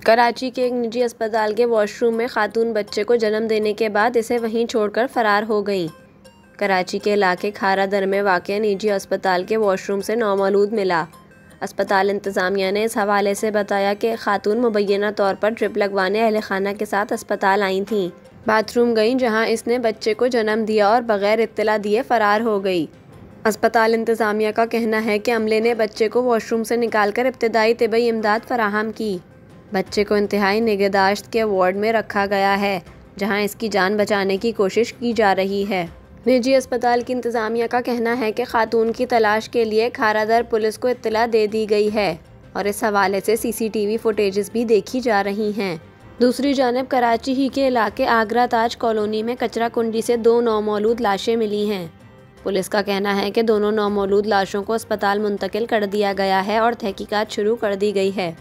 कराची के एक निजी अस्पताल के वॉशरूम में खातून बच्चे को जन्म देने के बाद इसे वहीं छोड़कर फरार हो गई। कराची के इलाके खारा दर में वाक़ निजी अस्पताल के वॉशरूम से नौमौलूद मिला। अस्पताल इंतज़ामिया ने इस हवाले से बताया कि खातून मुबैना तौर पर ट्रिप लगवाने अहल खाना के साथ अस्पताल आई थीं। बाथरूम गईं, जहां इसने बच्चे को जन्म दिया और बग़ैर इत्तला दिए फरार हो गई। अस्पताल इंतज़ामिया का कहना है कि अमले ने बच्चे को वॉशरूम से निकालकर इब्तदाई तिबी इमदाद फराहम की। बच्चे को इंतहाई निगहदाश्त के वार्ड में रखा गया है, जहां इसकी जान बचाने की कोशिश की जा रही है। निजी अस्पताल की इंतज़ामिया का कहना है कि खातून की तलाश के लिए खारादर पुलिस को इत्तला दे दी गई है और इस हवाले से CCTV फुटेजेस भी देखी जा रही हैं। दूसरी जानब कराची ही के इलाके आगरा ताज कॉलोनी में कचरा कुंडी से 2 नौमौलूद लाशें मिली हैं। पुलिस का कहना है कि दोनों नौमौलूद लाशों को अस्पताल मुंतकिल कर दिया गया है और तहकीकात शुरू कर दी गई है।